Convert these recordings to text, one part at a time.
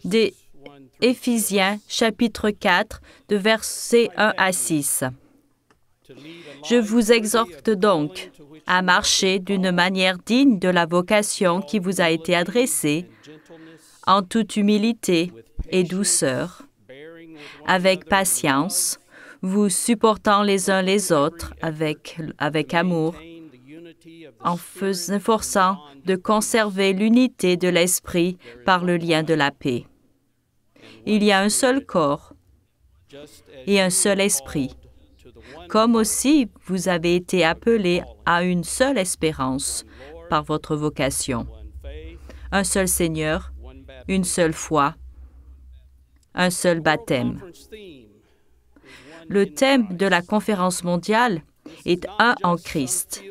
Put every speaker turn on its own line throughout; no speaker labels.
Des Éphésiens, chapitre 4, de versets 1 à 6. Je vous exhorte donc à marcher d'une manière digne de la vocation qui vous a été adressée, en toute humilité et douceur, avec patience, vous supportant les uns les autres avec amour, en s'efforçant de conserver l'unité de l'esprit par le lien de la paix. Il y a un seul corps et un seul esprit, comme aussi vous avez été appelés à une seule espérance par votre vocation. Un seul Seigneur, une seule foi, un seul baptême. Le thème de la conférence mondiale est « Un en Christ ».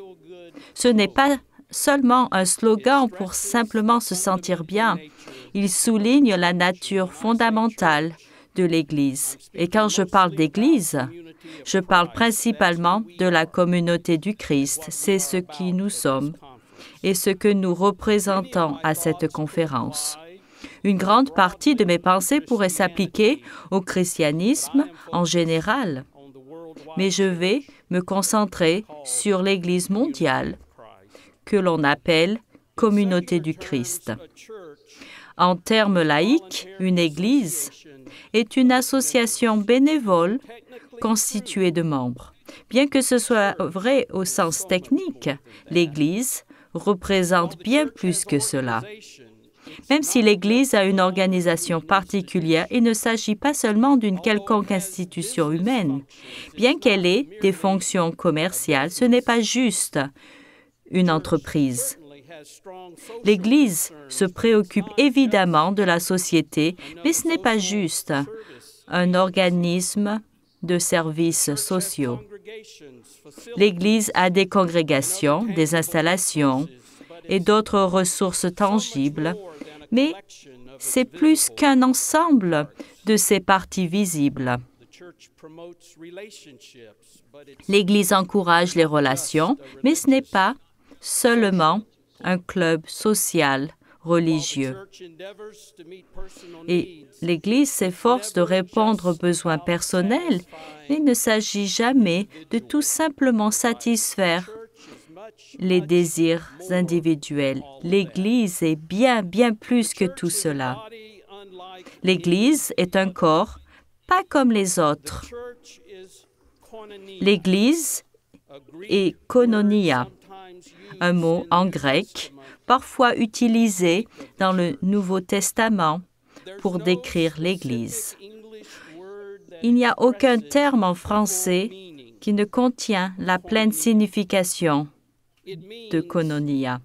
Ce n'est pas seulement un slogan pour simplement se sentir bien. Il souligne la nature fondamentale de l'Église. Et quand je parle d'Église, je parle principalement de la communauté du Christ. C'est ce qui nous sommes et ce que nous représentons à cette conférence. Une grande partie de mes pensées pourrait s'appliquer au christianisme en général, mais je vais me concentrer sur l'Église mondiale, que l'on appelle communauté du Christ. En termes laïques, une Église est une association bénévole constituée de membres. Bien que ce soit vrai au sens technique, l'Église représente bien plus que cela. Même si l'Église a une organisation particulière, il ne s'agit pas seulement d'une quelconque institution humaine. Bien qu'elle ait des fonctions commerciales, ce n'est pas juste une entreprise. L'Église se préoccupe évidemment de la société, mais ce n'est pas juste un organisme de services sociaux. L'Église a des congrégations, des installations et d'autres ressources tangibles, mais c'est plus qu'un ensemble de ces parties visibles. L'Église encourage les relations, mais ce n'est pas seulement un club social, religieux. Et l'Église s'efforce de répondre aux besoins personnels, mais il ne s'agit jamais de tout simplement satisfaire les désirs individuels. L'Église est bien plus que tout cela. L'Église est un corps, pas comme les autres. L'Église est koinonia, un mot en grec, parfois utilisé dans le Nouveau Testament pour décrire l'Église. Il n'y a aucun terme en français qui ne contient la pleine signification de koinonia.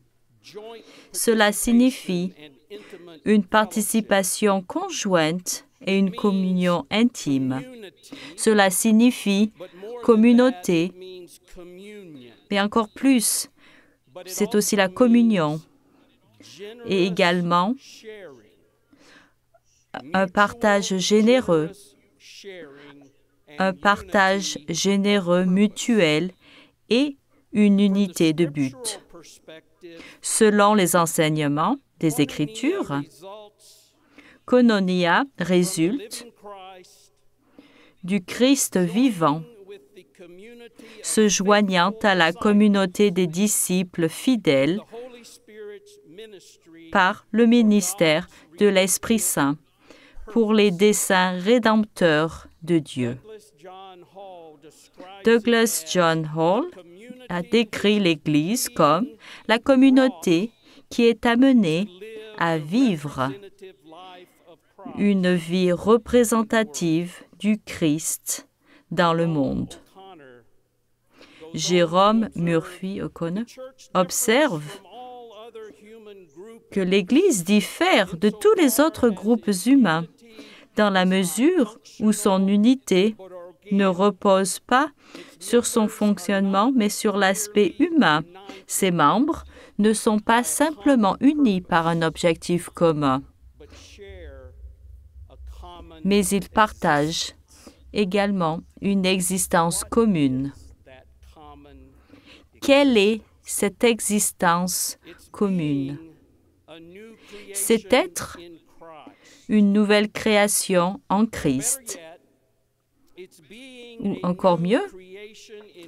Cela signifie une participation conjointe et une communion intime. Cela signifie communauté, mais encore plus, c'est aussi la communion et également un partage généreux mutuel et une unité de but. Selon les enseignements des Écritures, koinonia résulte du Christ vivant se joignant à la communauté des disciples fidèles par le ministère de l'Esprit Saint pour les desseins rédempteurs de Dieu. Douglas John Hall a décrit l'Église comme la communauté qui est amenée à vivre une vie représentative du Christ dans le monde. Jérôme Murphy O'Connor observe que l'Église diffère de tous les autres groupes humains dans la mesure où son unité ne repose pas sur son fonctionnement, mais sur l'aspect humain. Ses membres ne sont pas simplement unis par un objectif commun, mais ils partagent également une existence commune. Quelle est cette existence commune? C'est être une nouvelle création en Christ. Ou encore mieux,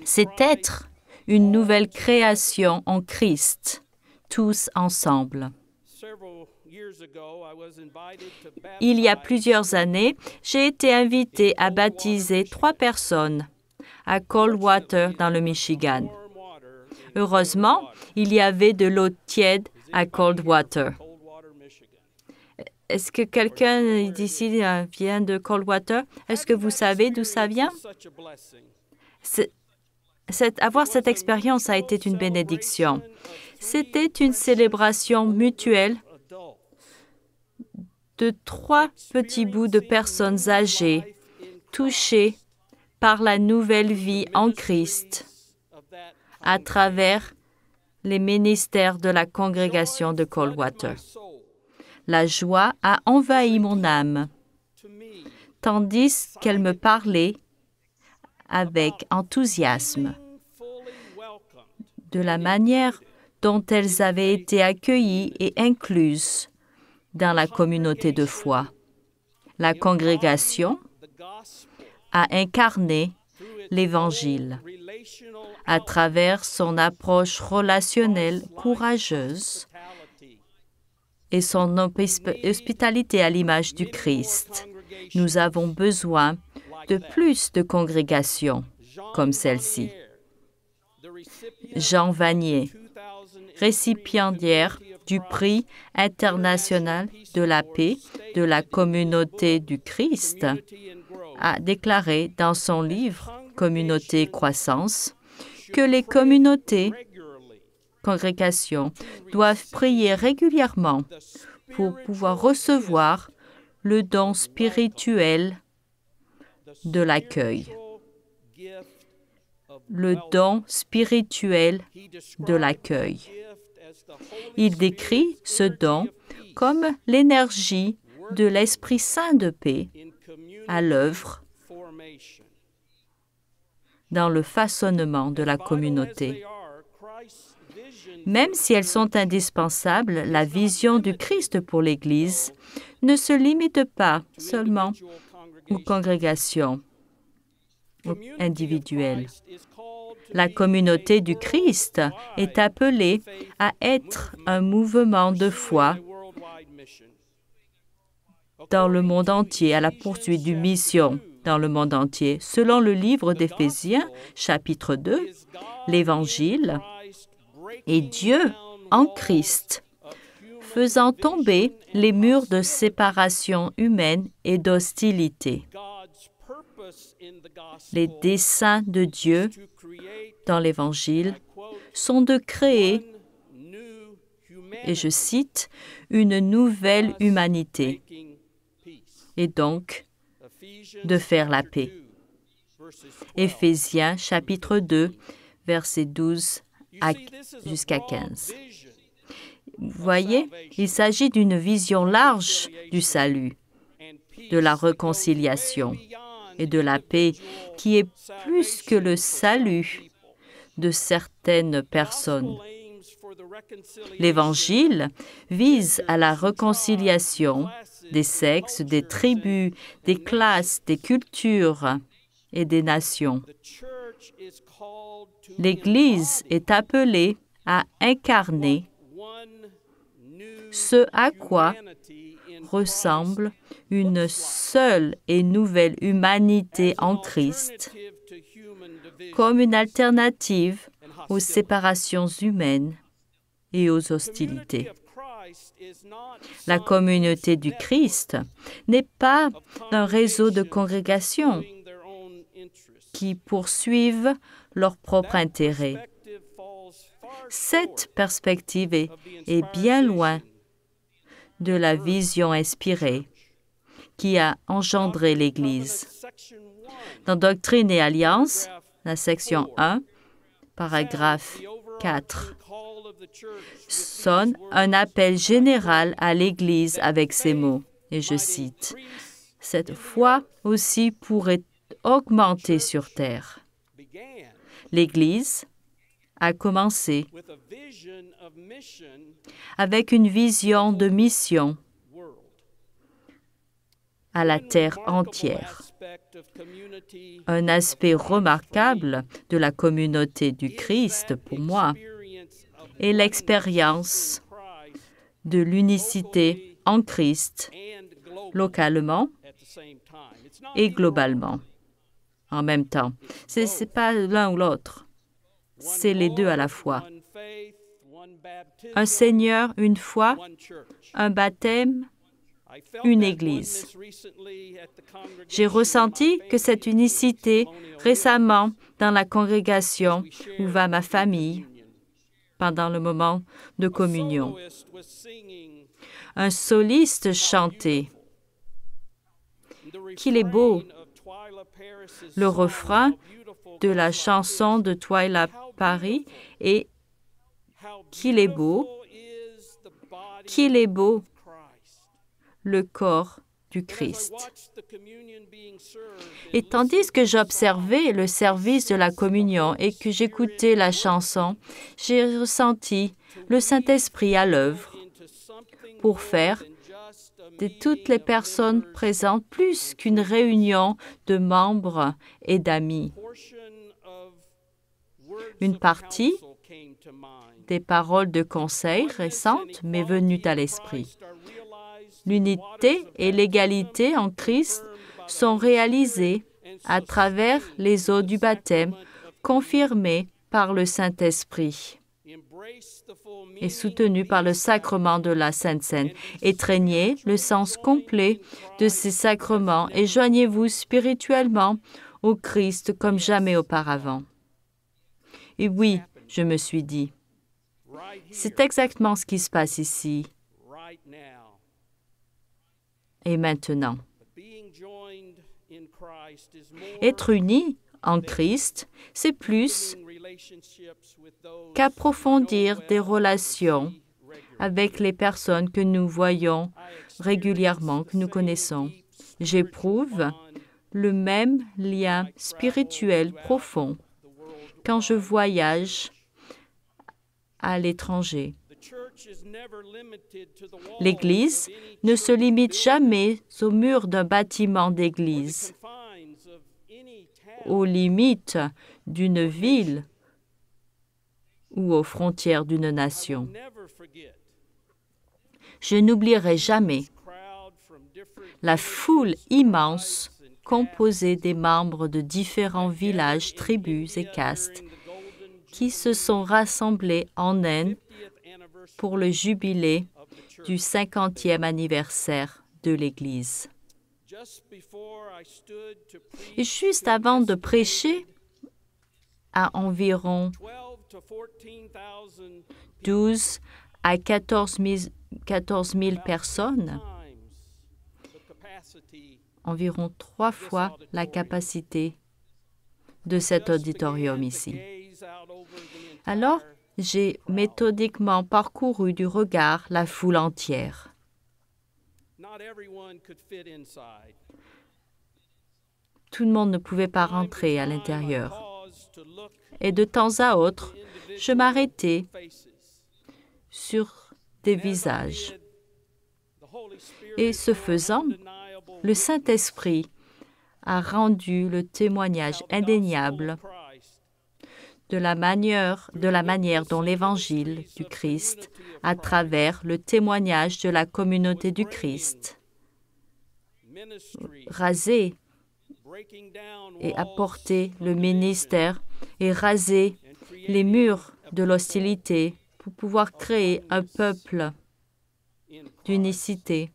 c'est être une nouvelle création en Christ, tous ensemble. Il y a plusieurs années, j'ai été invité à baptiser 3 personnes à Coldwater, dans le Michigan. Heureusement, il y avait de l'eau tiède à Coldwater. Est-ce que quelqu'un d'ici vient de Coldwater? Est-ce que vous savez d'où ça vient? Avoir cette expérience a été une bénédiction. C'était une célébration mutuelle de 3 petits bouts de personnes âgées, touchées par la nouvelle vie en Christ à travers les ministères de la congrégation de Coldwater. La joie a envahi mon âme, tandis qu'elle me parlait avec enthousiasme de la manière dont elles avaient été accueillies et incluses dans la communauté de foi. La congrégation a incarné l'Évangile à travers son approche relationnelle courageuse et son hospitalité à l'image du Christ. Nous avons besoin de plus de congrégations comme celle-ci. Jean Vanier, récipiendaire du prix international de la paix de la communauté du Christ, a déclaré dans son livre « Communauté et croissance » que les congrégations doivent prier régulièrement pour pouvoir recevoir le don spirituel de l'accueil. Le don spirituel de l'accueil. Il décrit ce don comme l'énergie de l'Esprit Saint de paix à l'œuvre dans le façonnement de la communauté. Même si elles sont indispensables, la vision du Christ pour l'Église ne se limite pas seulement aux congrégations individuelles. La communauté du Christ est appelée à être un mouvement de foi dans le monde entier, à la poursuite d'une mission dans le monde entier. Selon le livre d'Éphésiens, chapitre 2, l'Évangile est Dieu en Christ, faisant tomber les murs de séparation humaine et d'hostilité. Les desseins de Dieu dans l'Évangile sont de créer, et je cite, une nouvelle humanité, et donc de faire la paix. Éphésiens, chapitre 2, versets 12 jusqu'à 15. Vous voyez, il s'agit d'une vision large du salut, de la réconciliation et de la paix qui est plus que le salut de certaines personnes. L'Évangile vise à la réconciliation des sexes, des tribus, des classes, des cultures et des nations. L'Église est appelée à incarner ce à quoi ressemble une seule et nouvelle humanité en Christ, comme une alternative aux séparations humaines et aux hostilités. La communauté du Christ n'est pas un réseau de congrégations qui poursuivent leur propre intérêt. Cette perspective est bien loin de la vision inspirée qui a engendré l'Église. Dans Doctrine et Alliance, la section 1, paragraphe 4, sonne un appel général à l'Église avec ces mots, et je cite, « Cette foi aussi pourrait augmenter sur terre. » L'Église a commencé avec une vision de mission à la terre entière. Un aspect remarquable de la communauté du Christ, pour moi, est l'expérience de l'unicité en Christ, localement et globalement, en même temps. Ce n'est pas l'un ou l'autre, c'est les deux à la fois. Un Seigneur, une foi, un baptême, une Église. J'ai ressenti que cette unicité récemment dans la congrégation où va ma famille pendant le moment de communion. Un soliste chantait « Qu'il est beau !» Le refrain de la chanson de Twyla Paris est « Qu'il est beau !» Qu'il est beau le corps du Christ. Et tandis que j'observais le service de la communion et que j'écoutais la chanson, j'ai ressenti le Saint-Esprit à l'œuvre pour faire de toutes les personnes présentes plus qu'une réunion de membres et d'amis. Une partie des paroles de conseil récentes m'est venue à l'esprit. L'unité et l'égalité en Christ sont réalisées à travers les eaux du baptême confirmées par le Saint-Esprit et soutenues par le sacrement de la Sainte Seine. Étreignez le sens complet de ces sacrements et joignez-vous spirituellement au Christ comme jamais auparavant. Et oui, je me suis dit, c'est exactement ce qui se passe ici. Et maintenant, être unis en Christ, c'est plus qu'approfondir des relations avec les personnes que nous voyons régulièrement, que nous connaissons. J'éprouve le même lien spirituel profond quand je voyage à l'étranger. L'Église ne se limite jamais aux murs d'un bâtiment d'église, aux limites d'une ville ou aux frontières d'une nation. Je n'oublierai jamais la foule immense composée des membres de différents villages, tribus et castes qui se sont rassemblés en Inde pour le jubilé du 50e anniversaire de l'Église. Et juste avant de prêcher à environ 12 à 14 000 personnes, environ 3 fois la capacité de cet auditorium ici. Alors, j'ai méthodiquement parcouru du regard la foule entière. Tout le monde ne pouvait pas rentrer à l'intérieur. Et de temps à autre, je m'arrêtais sur des visages. Et ce faisant, le Saint-Esprit a rendu le témoignage indéniable de la manière dont l'Évangile du Christ, à travers le témoignage de la communauté du Christ, raser et apporter le ministère et raser les murs de l'hostilité pour pouvoir créer un peuple d'unicité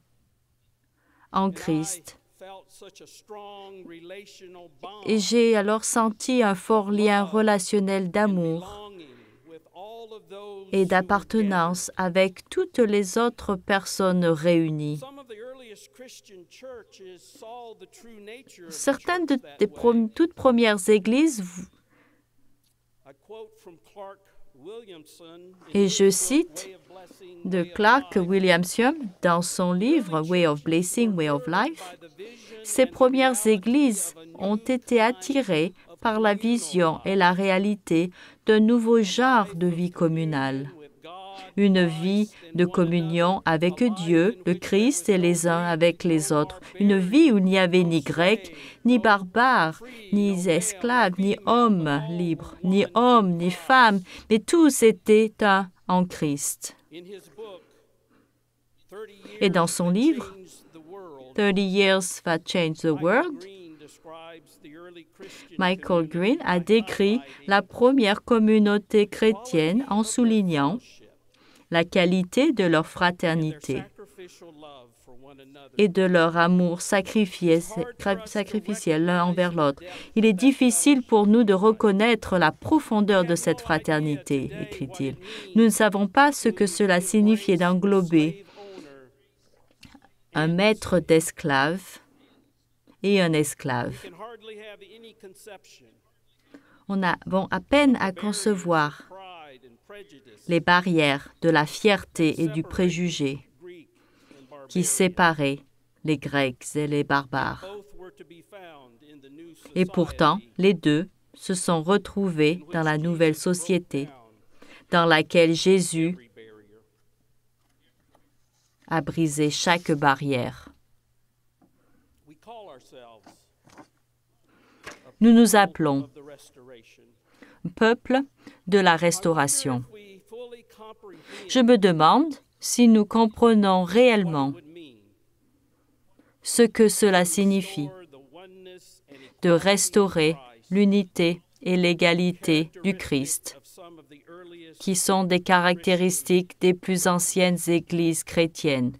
en Christ. Et j'ai alors senti un fort lien relationnel d'amour et d'appartenance avec toutes les autres personnes réunies. Certaines des toutes premières églises, et je cite de Clark Williamson dans son livre « Way of Blessing, Way of Life », ces premières églises ont été attirées par la vision et la réalité d'un nouveau genre de vie communale, une vie de communion avec Dieu, le Christ et les uns avec les autres, une vie où il n'y avait ni grec, ni barbare, ni esclave, ni homme libre, ni homme, ni femme, mais tous étaient un en Christ. Et dans son livre, 30 Years That Changed the World, Michael Green a décrit la première communauté chrétienne en soulignant la qualité de leur fraternité et de leur amour sacrificiel l'un envers l'autre. Il est difficile pour nous de reconnaître la profondeur de cette fraternité, écrit-il. Nous ne savons pas ce que cela signifiait d'englober un maître d'esclaves et un esclave. On a à peine à concevoir les barrières de la fierté et du préjugé qui séparaient les Grecs et les barbares. Et pourtant, les deux se sont retrouvés dans la nouvelle société dans laquelle Jésus a brisé chaque barrière. Nous nous appelons peuple de la restauration. Je me demande si nous comprenons réellement ce que cela signifie de restaurer l'unité et l'égalité du Christ, qui sont des caractéristiques des plus anciennes églises chrétiennes.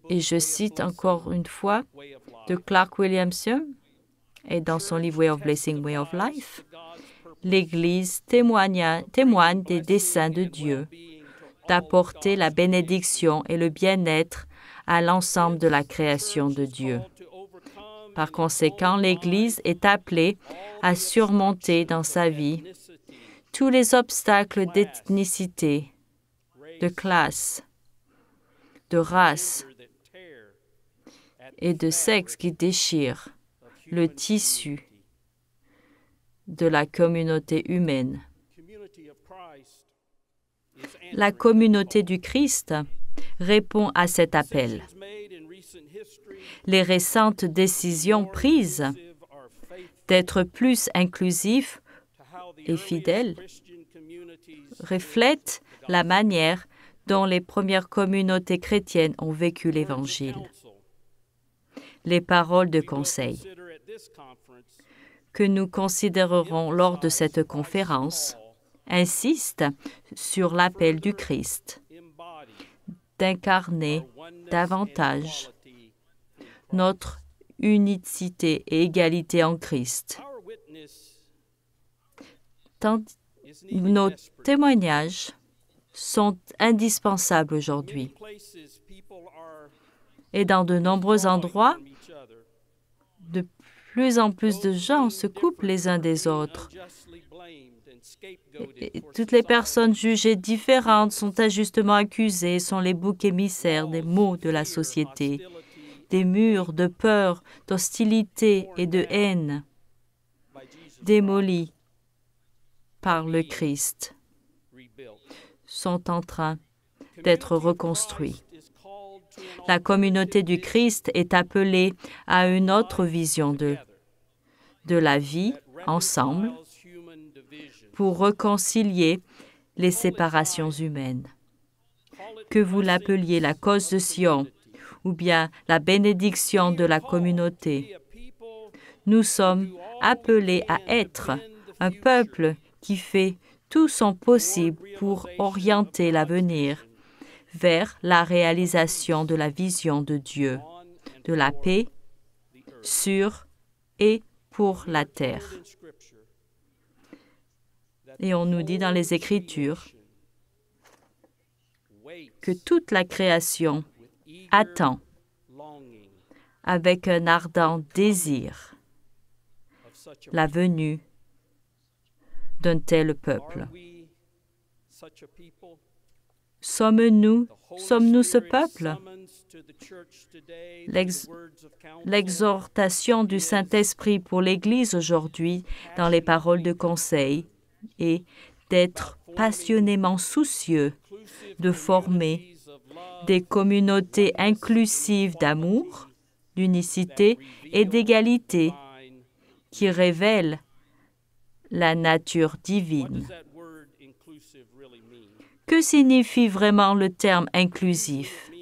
Et je cite encore une fois de Clark Williamson, et dans son livre Way of Blessing, Way of Life, l'Église témoigne des desseins de Dieu d'apporter la bénédiction et le bien-être à l'ensemble de la création de Dieu. Par conséquent, l'Église est appelée à surmonter dans sa vie tous les obstacles d'ethnicité, de classe, de race et de sexe qui déchirent le tissu de la communauté humaine. La communauté du Christ répond à cet appel. Les récentes décisions prises d'être plus inclusifs et fidèles reflètent la manière dont les premières communautés chrétiennes ont vécu l'Évangile. Les paroles de conseil que nous considérerons lors de cette conférence insistent sur l'appel du Christ d'incarner davantage notre unicité et égalité en Christ. Nos témoignages sont indispensables aujourd'hui. Et dans de nombreux endroits, de plus en plus de gens se coupent les uns des autres. Et toutes les personnes jugées différentes sont injustement accusées, sont les boucs émissaires des maux de la société, des murs de peur, d'hostilité et de haine, démolis par le Christ, sont en train d'être reconstruits. La communauté du Christ est appelée à une autre vision de la vie ensemble pour réconcilier les séparations humaines. Que vous l'appeliez la cause de Sion ou bien la bénédiction de la communauté, nous sommes appelés à être un peuple qui fait tout son possible pour orienter l'avenir vers la réalisation de la vision de Dieu, de la paix sur et pour la terre. Et on nous dit dans les Écritures que toute la création attend avec un ardent désir la venue d'un tel peuple. Sommes-nous ce peuple? L'exhortation du Saint-Esprit pour l'Église aujourd'hui dans les paroles de conseil est d'être passionnément soucieux de former des communautés inclusives d'amour, d'unicité et d'égalité qui révèlent la nature divine. Que signifie vraiment le terme inclusif?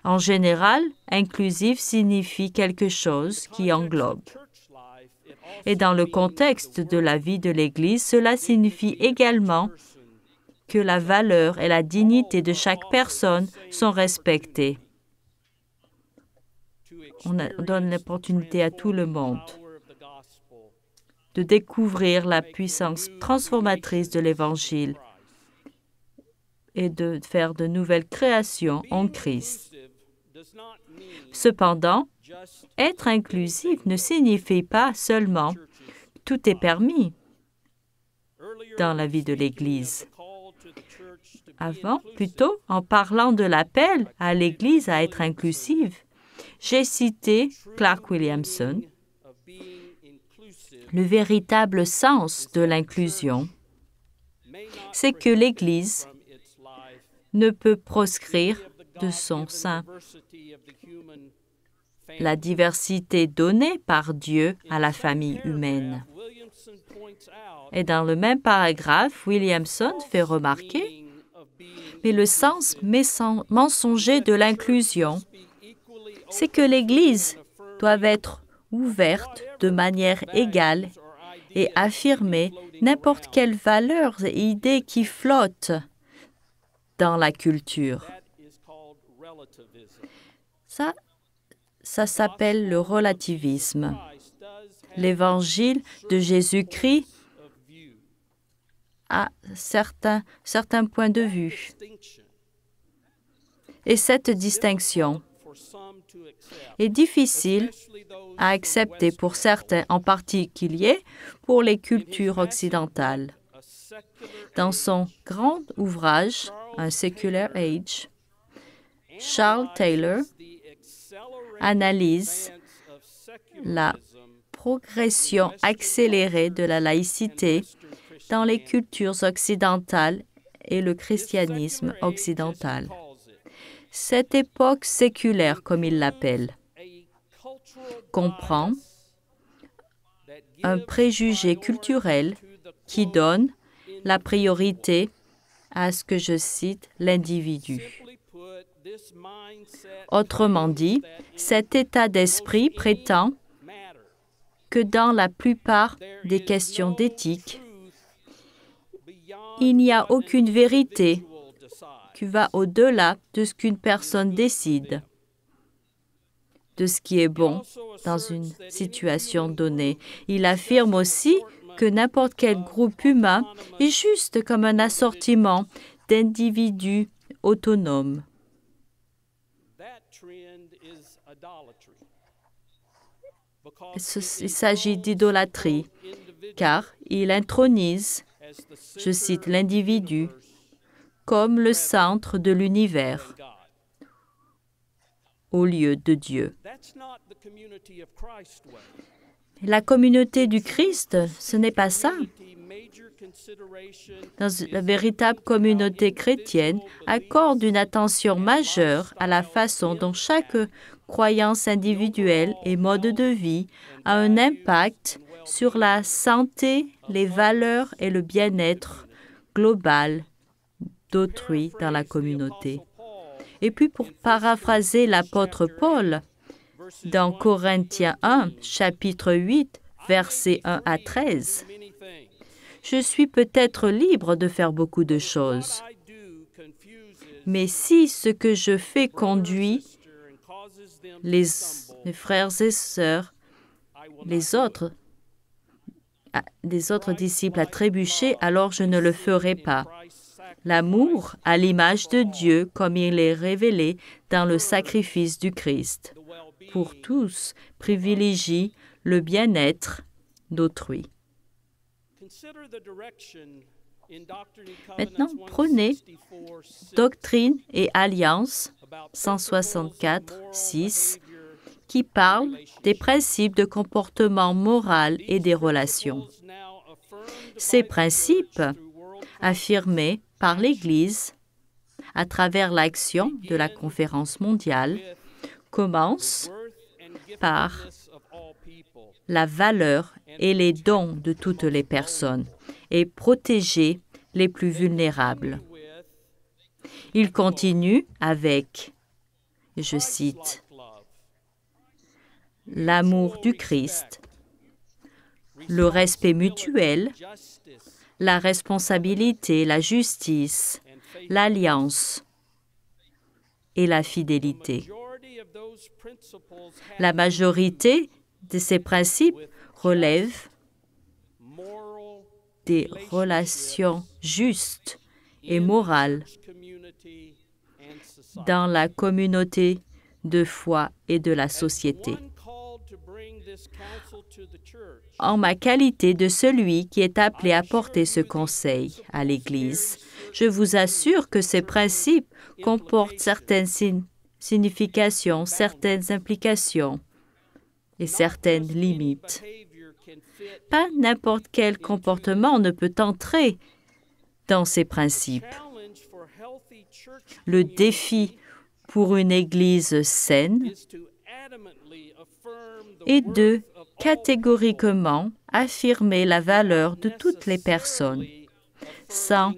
En général, inclusif signifie quelque chose qui englobe. Et dans le contexte de la vie de l'Église, cela signifie également que la valeur et la dignité de chaque personne sont respectées. On donne l'opportunité à tout le monde de découvrir la puissance transformatrice de l'Évangile et de faire de nouvelles créations en Christ. Cependant, être inclusif ne signifie pas seulement que tout est permis dans la vie de l'Église. Plutôt, en parlant de l'appel à l'Église à être inclusive, j'ai cité Clark Williamson. Le véritable sens de l'inclusion, c'est que l'Église ne peut proscrire de son sein la diversité donnée par Dieu à la famille humaine. Et dans le même paragraphe, Williamson fait remarquer, mais le sens mensonger de l'inclusion, c'est que l'Église doit être ouverte de manière égale et affirmer n'importe quelle valeur et idée qui flotte dans la culture. Ça s'appelle le relativisme. L'évangile de Jésus-Christ a certains points de vue. Et cette distinction est difficile à accepter pour certains, en particulier pour les cultures occidentales. Dans son grand ouvrage, Un Secular Age, Charles Taylor analyse la progression accélérée de la laïcité dans les cultures occidentales et le christianisme occidental. Cette époque séculaire, comme il l'appelle, comprend un préjugé culturel qui donne la priorité à ce que je cite l'individu. Autrement dit, cet état d'esprit prétend que dans la plupart des questions d'éthique, il n'y a aucune vérité qui va au-delà de ce qu'une personne décide, de ce qui est bon dans une situation donnée. Il affirme aussi que n'importe quel groupe humain est juste comme un assortiment d'individus autonomes. Il s'agit d'idolâtrie, car il intronise, je cite, l'individu comme le centre de l'univers, au lieu de Dieu. La communauté du Christ, ce n'est pas ça. La véritable communauté chrétienne accorde une attention majeure à la façon dont chaque croyance individuelle et mode de vie a un impact sur la santé, les valeurs et le bien-être global d'autrui dans la communauté. Et puis, pour paraphraser l'apôtre Paul, dans Corinthiens 1, chapitre 8, versets 1 à 13, « Je suis peut-être libre de faire beaucoup de choses, mais si ce que je fais conduit les frères et sœurs, les autres disciples à trébucher, alors je ne le ferai pas. L'amour à l'image de Dieu, comme il est révélé dans le sacrifice du Christ, pour tous, privilégie le bien-être d'autrui. Maintenant, prenez Doctrine et Alliance 164.6 qui parle des principes de comportement moral et des relations. Ces principes, affirmés par l'Église à travers l'action de la Conférence mondiale, commencent par la valeur et les dons de toutes les personnes et protéger les plus vulnérables. Il continue avec, je cite, l'amour du Christ, le respect mutuel, la responsabilité, la justice, l'alliance et la fidélité. La majorité de ces principes relèvent des relations justes et morales dans la communauté de foi et de la société. En ma qualité de celui qui est appelé à porter ce conseil à l'Église, je vous assure que ces principes comportent certaines significations, certaines implications et certaines limites. Pas n'importe quel comportement ne peut entrer dans ces principes. Le défi pour une Église saine est de catégoriquement affirmer la valeur de toutes les personnes, sans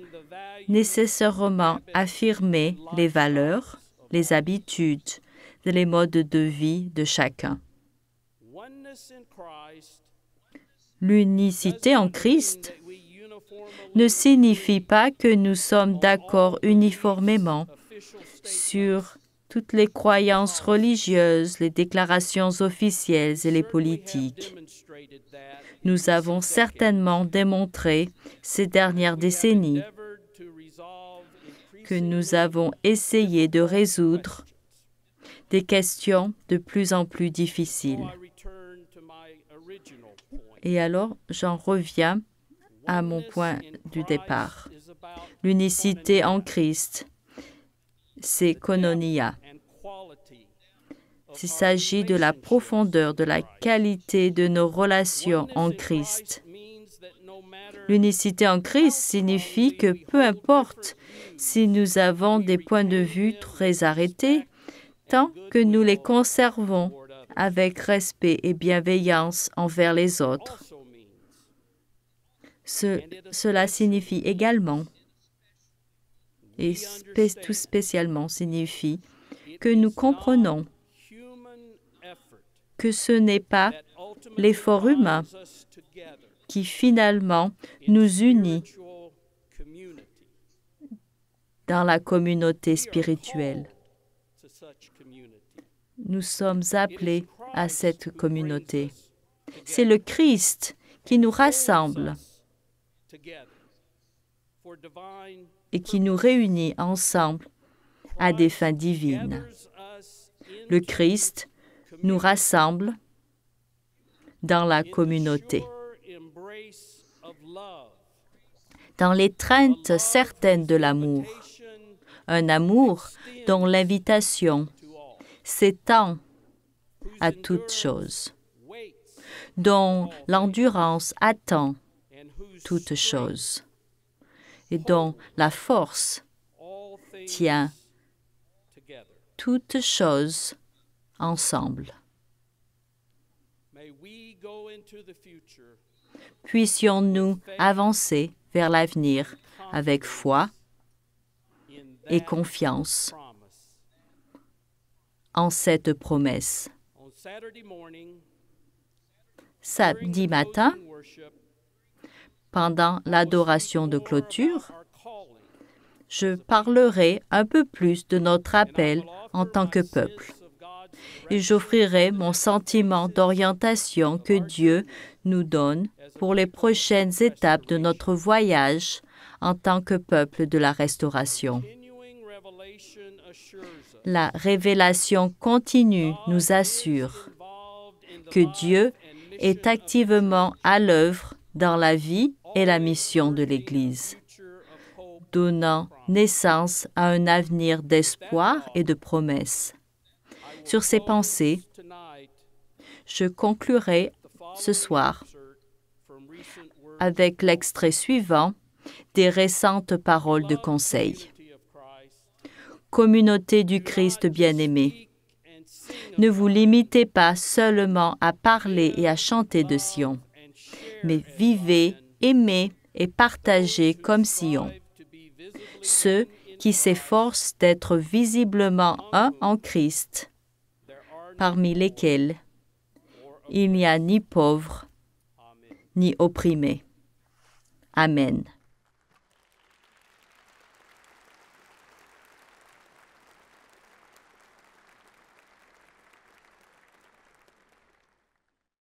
nécessairement affirmer les valeurs, les habitudes, les modes de vie de chacun. L'unicité en Christ ne signifie pas que nous sommes d'accord uniformément sur toutes les croyances religieuses, les déclarations officielles et les politiques. Nous avons certainement démontré ces dernières décennies que nous avons essayé de résoudre des questions de plus en plus difficiles. Et alors, j'en reviens à mon point du départ. L'unicité en Christ, c'est koinonia. Il s'agit de la profondeur, de la qualité de nos relations en Christ. L'unicité en Christ signifie que peu importe si nous avons des points de vue très arrêtés, tant que nous les conservons avec respect et bienveillance envers les autres. Cela signifie également, et tout spécialement signifie, que nous comprenons que ce n'est pas l'effort humain qui finalement nous unit dans la communauté spirituelle. Nous sommes appelés à cette communauté. C'est le Christ qui nous rassemble et qui nous réunit ensemble à des fins divines. Le Christ nous rassemble dans la communauté, dans l'étreinte certaine de l'amour, un amour dont l'invitation s'étend à toutes choses, dont l'endurance attend toutes choses et dont la force tient toutes choses ensemble. Puissions-nous avancer vers l'avenir avec foi et confiance en cette promesse. Samedi matin, pendant l'adoration de clôture, je parlerai un peu plus de notre appel en tant que peuple et j'offrirai mon sentiment d'orientation que Dieu nous donne pour les prochaines étapes de notre voyage en tant que peuple de la Restauration. La révélation continue nous assure que Dieu est activement à l'œuvre dans la vie et la mission de l'Église. donnant naissance à un avenir d'espoir et de promesses. Sur ces pensées, je conclurai ce soir avec l'extrait suivant des récentes paroles de conseil. Communauté du Christ bien-aimé, ne vous limitez pas seulement à parler et à chanter de Sion, mais vivez, aimez et partagez comme Sion. Ceux qui s'efforcent d'être visiblement un en Christ, parmi lesquels il n'y a ni pauvre ni opprimé. Amen.